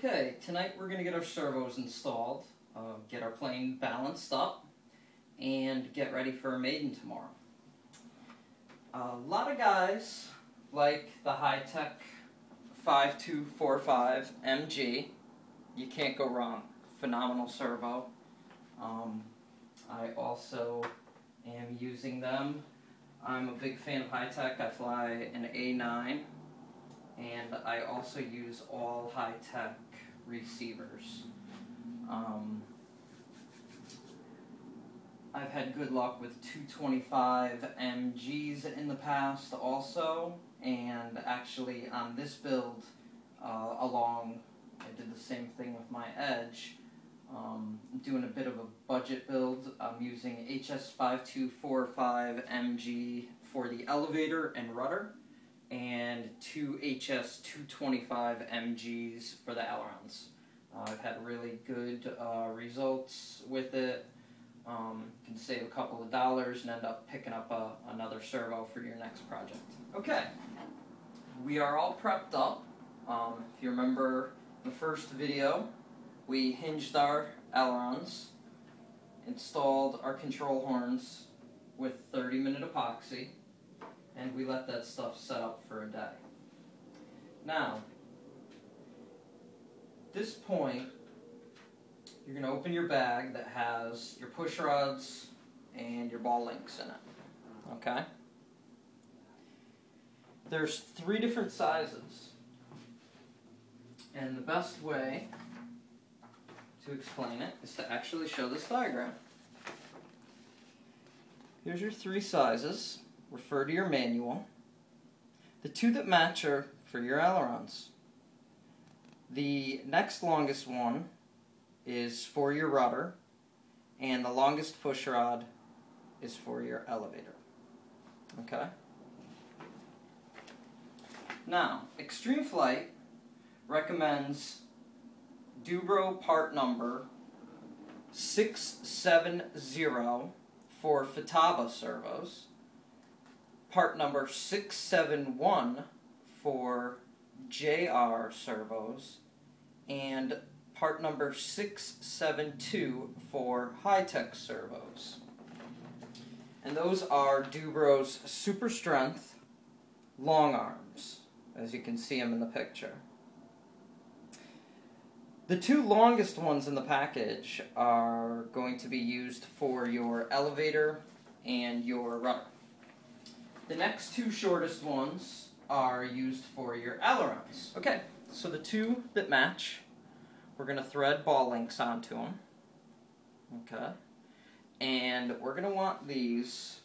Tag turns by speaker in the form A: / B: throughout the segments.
A: Okay, tonight we're going to get our servos installed, get our plane balanced up, and get ready for a maiden tomorrow. A lot of guys like the high-tech 5245 MG. You can't go wrong. Phenomenal servo. I also am using them. I'm a big fan of high-tech. I fly an A9. And I also use all high-tech receivers. I've had good luck with 225 MGs in the past also, and actually on this build, I did the same thing with my Edge. Doing a bit of a budget build. I'm using HS5245 MG for the elevator and rudder, and two HS225 MGs for the ailerons. I've had really good results with it. Can save a couple of dollars and end up picking up another servo for your next project. Okay, we are all prepped up. If you remember the first video, we hinged our ailerons, installed our control horns with 30-minute epoxy, and we let that stuff set up for a day. Now, at this point, you're going to open your bag that has your push rods and your ball links in it. Okay? There's 3 different sizes. And the best way to explain it is to actually show this diagram. Here's your 3 sizes. Refer to your manual. The 2 that match are for your ailerons. The next longest one is for your rudder, and the longest push rod is for your elevator. Okay? Now, Extreme Flight recommends Dubro part number 670 for Futaba servos, part number 671 for JR servos, and part number 672 for high-tech servos. And those are Dubro's Super Strength long arms, as you can see them in the picture. The 2 longest ones in the package are going to be used for your elevator and your rudder. The next 2 shortest ones are used for your ailerons. Okay, so the 2 that match, we're going to thread ball links onto them. Okay, and we're going to want these.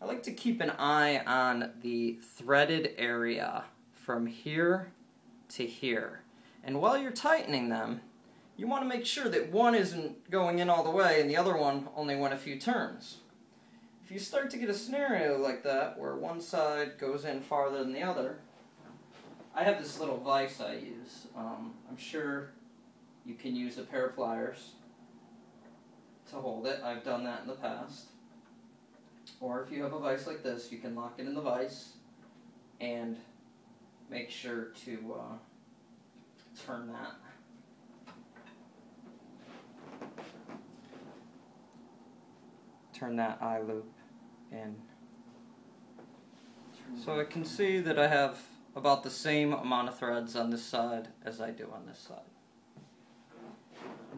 A: I like to keep an eye on the threaded area from here to here. And while you're tightening them, you want to make sure that one isn't going in all the way and the other one only went a few turns. If you start to get a scenario like that, where one side goes in farther than the other, I have this little vise I use. I'm sure you can use a pair of pliers to hold it. I've done that in the past. Or if you have a vise like this, you can lock it in the vise and make sure to turn that eye loop in. So I can see that I have about the same amount of threads on this side as I do on this side.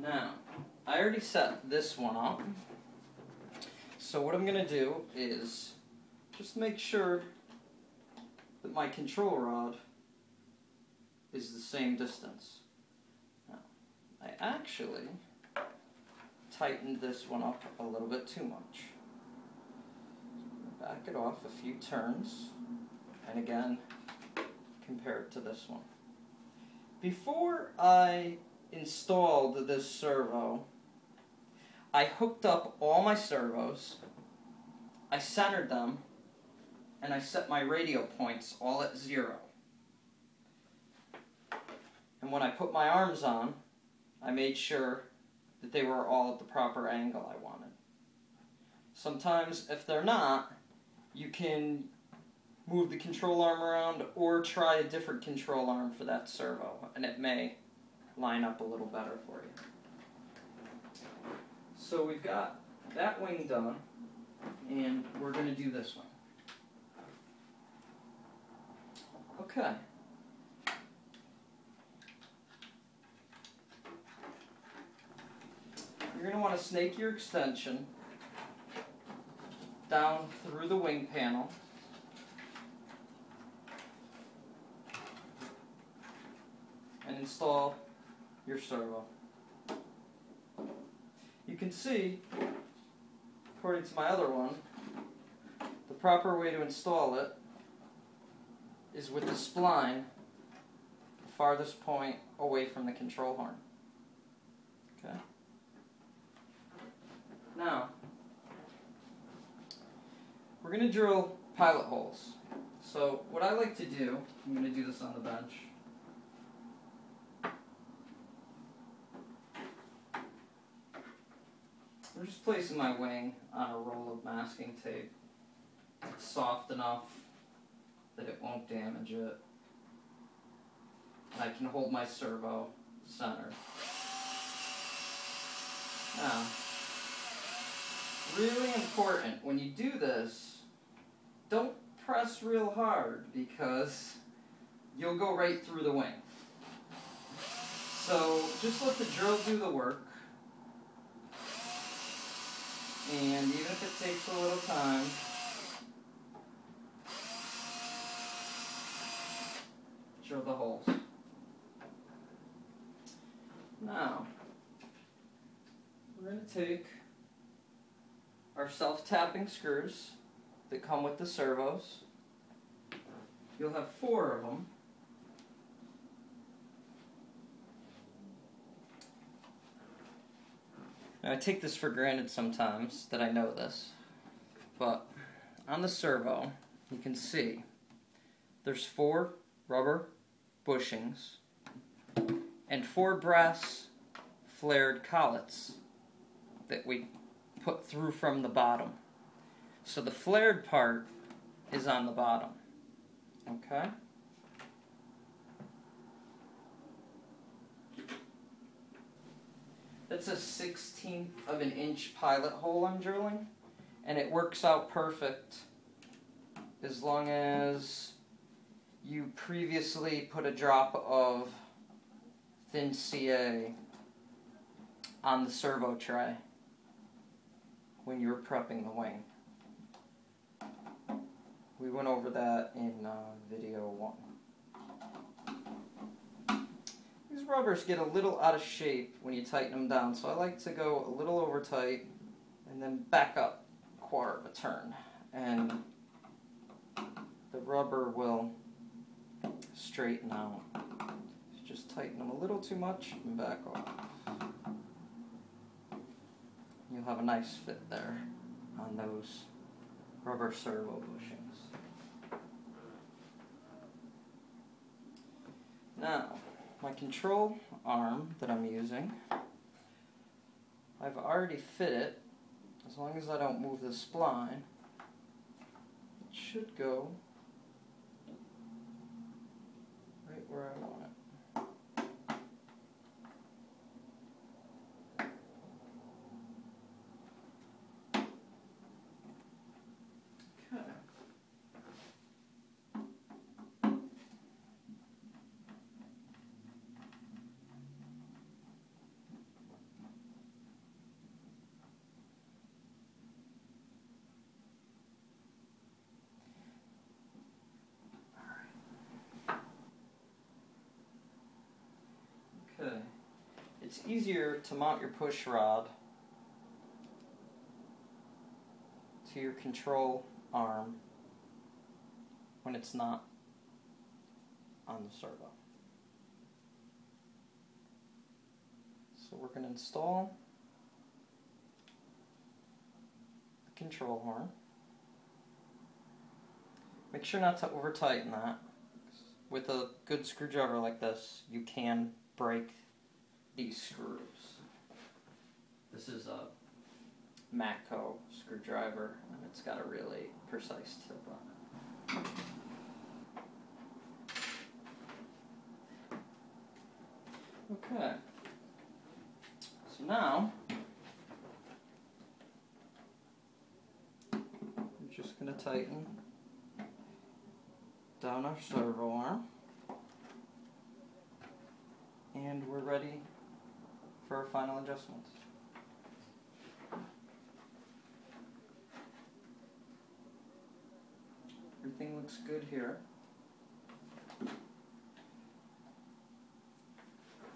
A: Now, I already set this one up. So what I'm going to do is just make sure that my control rod is the same distance. Now, I actually tightened this one up a little bit too much. Back it off a few turns, and again, compare it to this one. Before I installed this servo, I hooked up all my servos, I centered them, and I set my radio points all at 0. And when I put my arms on, I made sure that they were all at the proper angle I wanted. Sometimes, if they're not, you can move the control arm around or try a different control arm for that servo, and it may line up a little better for you. So we've got that wing done, and we're going to do this one. Okay. You're going to want to snake your extension down through the wing panel. And install your servo. You can see, according to my other one, the proper way to install it is with the spline the farthest point away from the control horn. Okay. Now, we're going to drill pilot holes. So what I like to do, I'm going to do this on the bench. I'm just placing my wing on a roll of masking tape. It's soft enough that it won't damage it. And I can hold my servo centered. Now, really important, when you do this, don't press real hard because you'll go right through the wing. So just let the drill do the work. And even if it takes a little time, drill the holes. Now, we're going to take our self-tapping screws that come with the servos. You'll have 4 of them. Now I take this for granted sometimes that I know this, but on the servo you can see there's 4 rubber bushings and 4 brass flared collets that we put through from the bottom. So the flared part is on the bottom. Okay? That's a 1/16 of an inch pilot hole I'm drilling, and it works out perfect as long as you previously put a drop of thin CA on the servo tray when you were prepping the wing. We went over that in video 1. These rubbers get a little out of shape when you tighten them down, so I like to go a little over tight and then back up a quarter of a turn, and the rubber will straighten out. Just tighten them a little too much and back off. You'll have a nice fit there on those rubber servo bushings. Now, my control arm that I'm using, I've already fit it. As long as I don't move the spline, it should go right where I want it. Okay. It's easier to mount your push rod to your control arm when it's not on the servo. So we're going to install the control horn. Make sure not to over tighten that. With a good screwdriver like this, you can break these screws. This is a Matco screwdriver, and it's got a really precise tip on it. Okay. So now, we're just going to tighten down our servo arm. And we're ready for our final adjustments. Everything looks good here.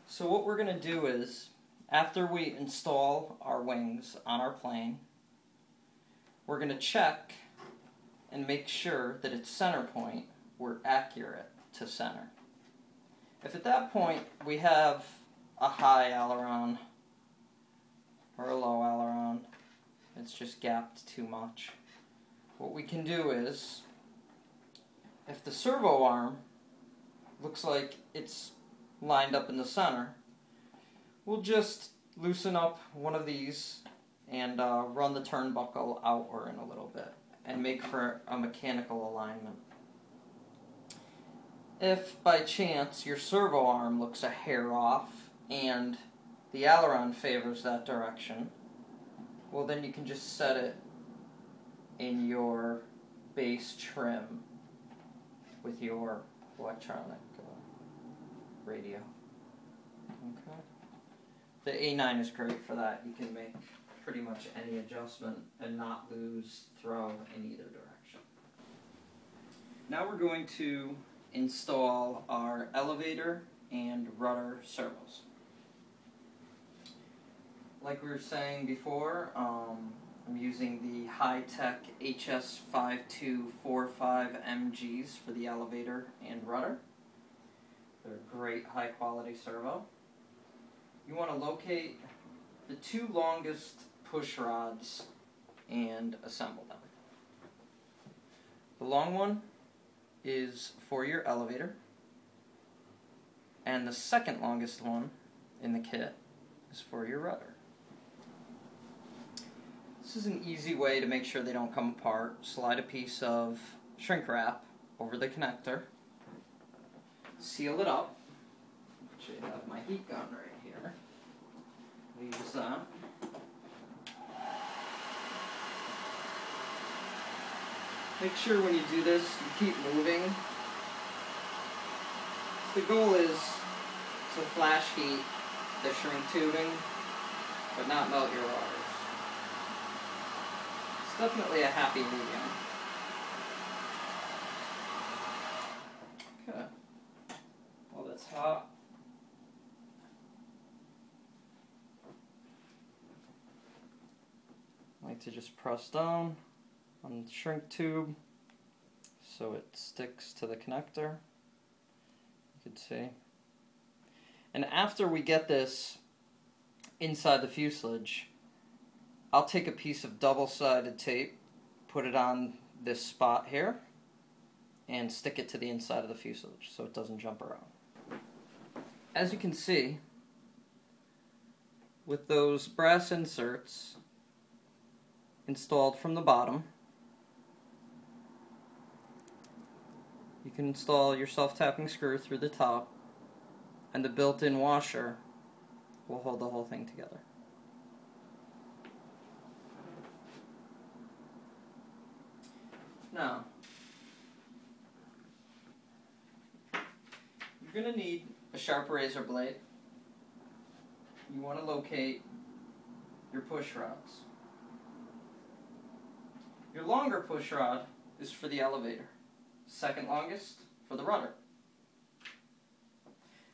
A: So what we're going to do is, after we install our wings on our plane, we're going to check and make sure that at center point we're accurate to center. If at that point we have a high aileron or a low aileron, it's just gapped too much, what we can do is, if the servo arm looks like it's lined up in the center, we'll just loosen up one of these and run the turnbuckle outward in a little bit and make for a mechanical alignment. If by chance your servo arm looks a hair off and the aileron favors that direction, well then you can just set it in your base trim with your electronic radio. Okay. The A9 is great for that. You can make pretty much any adjustment and not lose throw in either direction. Now we're going to install our elevator and rudder servos. Like we were saying before, I'm using the high-tech HS5245MGs for the elevator and rudder. They're a great high-quality servo. You want to locate the two longest push rods and assemble them. The long one is for your elevator, and the second longest one in the kit is for your rudder. This is an easy way to make sure they don't come apart. Slide a piece of shrink wrap over the connector, seal it up. Actually, I have my heat gun right here. Use that. Make sure when you do this, you keep moving. The goal is to flash heat the shrink tubing, but not melt your wires. It's definitely a happy medium. Okay. While that's hot, I like to just press down on the shrink tube so it sticks to the connector. You can see. And after we get this inside the fuselage, I'll take a piece of double-sided tape, put it on this spot here, and stick it to the inside of the fuselage so it doesn't jump around. As you can see, with those brass inserts installed from the bottom, you can install your self-tapping screw through the top, and the built-in washer will hold the whole thing together. Now, you're going to need a sharp razor blade. You want to locate your push rods. Your longer push rod is for the elevator. Second longest for the rudder.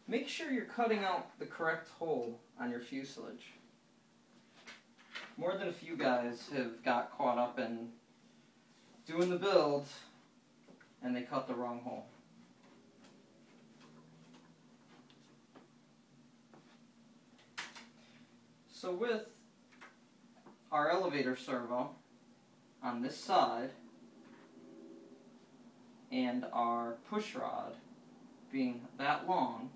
A: Make sure you're cutting out the correct hole on your fuselage. More than a few guys have got caught up in doing the build and they cut the wrong hole. So with our elevator servo on this side and our push rod being that long,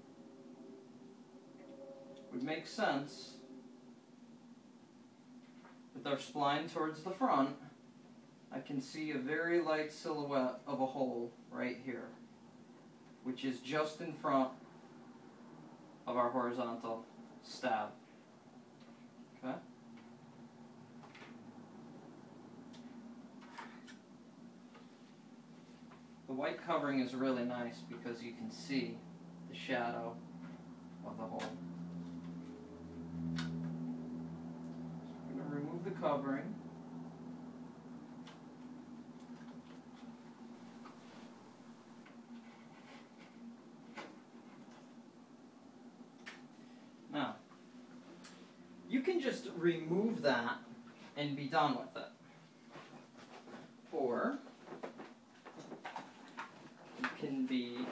A: it would make sense with our spline towards the front. I can see a very light silhouette of a hole right here, which is just in front of our horizontal stab. Okay? The white covering is really nice because you can see the shadow of the hole. I'm going to remove the covering. Now, you can just remove that and be done with it. Or you can be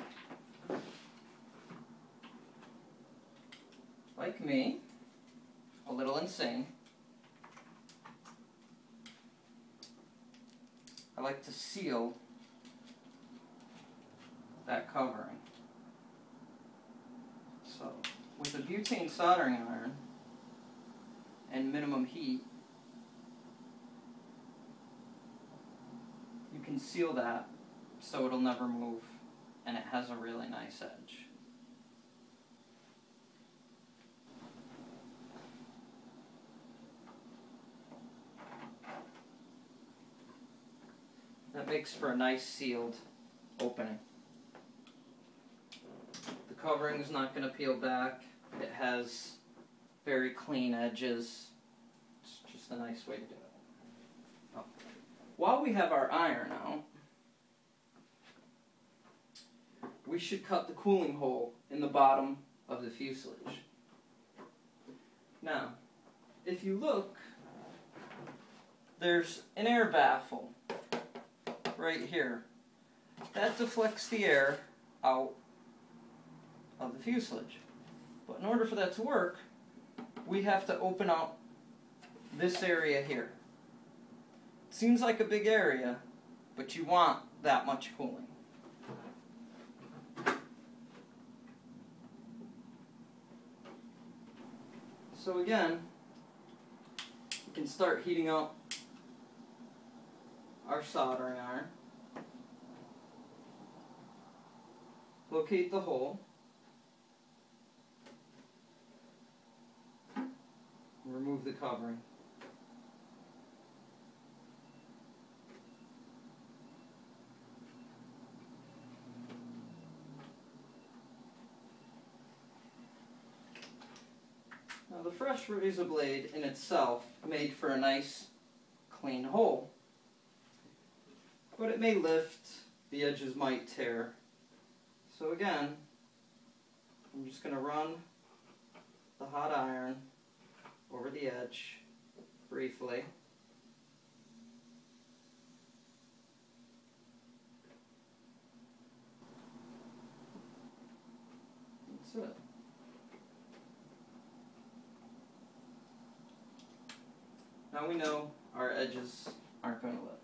A: like me, a little insane. I like to seal that covering. So, with a butane soldering iron and minimum heat, you can seal that so it'll never move and it has a really nice edge. That makes for a nice sealed opening. The covering is not going to peel back. It has very clean edges. It's just a nice way to do it. Oh. While we have our iron out, we should cut the cooling hole in the bottom of the fuselage. Now, if you look, there's an air baffle right here. That deflects the air out of the fuselage. But in order for that to work, we have to open up this area here. It seems like a big area, but you want that much cooling. So again, we can start heating up our soldering iron. Locate the hole. Remove the covering. Now the fresh razor blade in itself made for a nice clean hole. But it may lift, the edges might tear. So again, I'm just going to run the hot iron over the edge briefly. That's it. Now we know our edges aren't going to lift.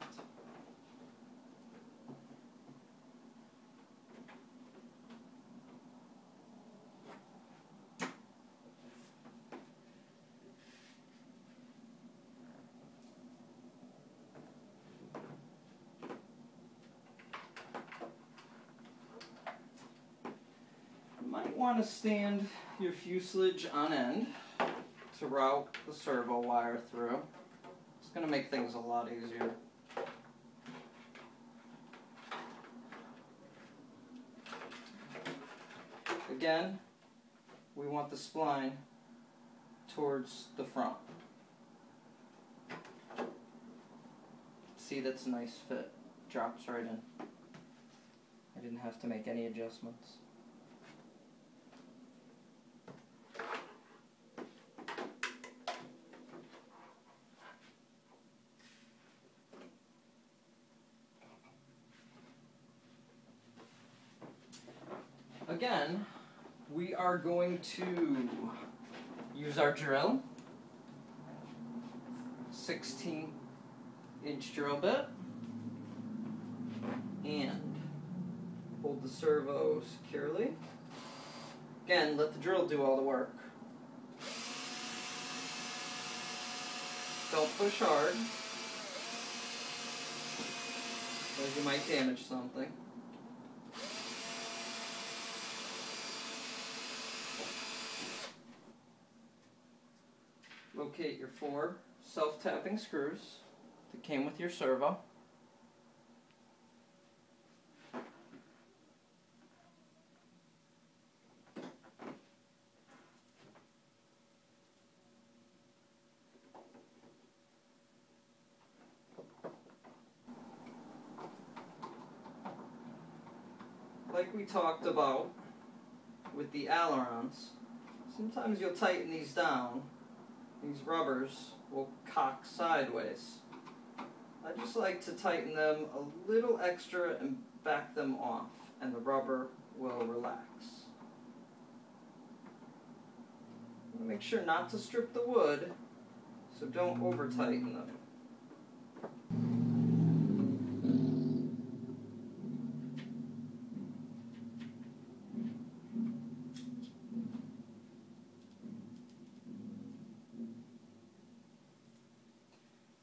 A: You might want to stand your fuselage on end to route the servo wire through. It's going to make things a lot easier. Again, we want the spline towards the front. See, that's a nice fit. Drops right in. I didn't have to make any adjustments. Again, we are going to use our drill, 16-inch drill bit, and hold the servo securely. Again, let the drill do all the work. Don't push hard, or you might damage something. locate your 4 self-tapping screws that came with your servo. Like we talked about with the ailerons, sometimes you'll tighten these down. These rubbers will cock sideways. I just like to tighten them a little extra and back them off, and the rubber will relax. Make sure not to strip the wood, so don't over tighten them.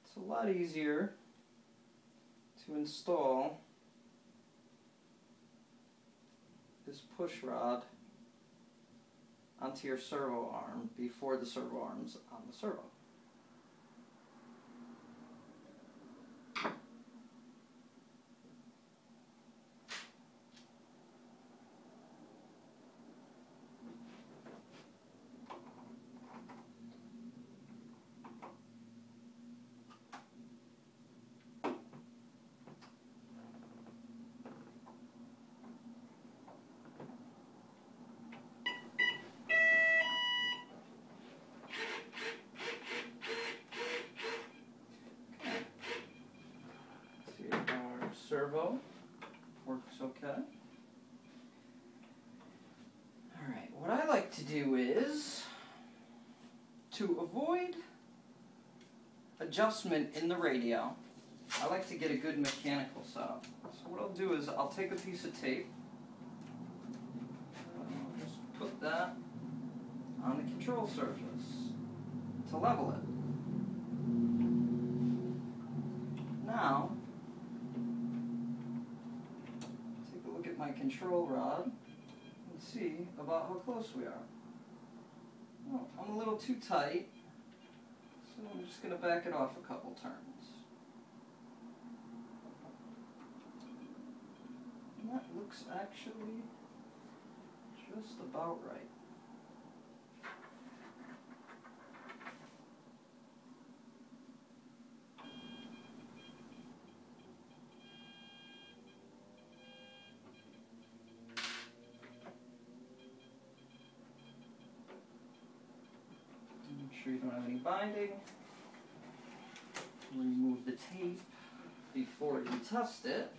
A: It's a lot easier to install this push rod onto your servo arm before the servo arm's on the servo. Servo works okay. Alright, what I like to do is, to avoid adjustment in the radio, I like to get a good mechanical setup. So what I'll do is I'll take a piece of tape, I'll just put that on the control surface to level it. Now, my control rod and see about how close we are. Well, I'm a little too tight, so I'm just going to back it off a couple turns. And that looks actually just about right. Make sure you don't have any binding. Remove the tape before you test it.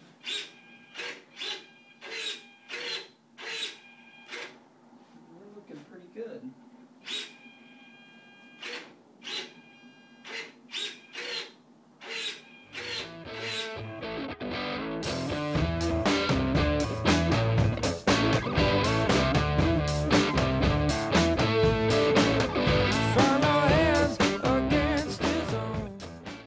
A: We're looking pretty good.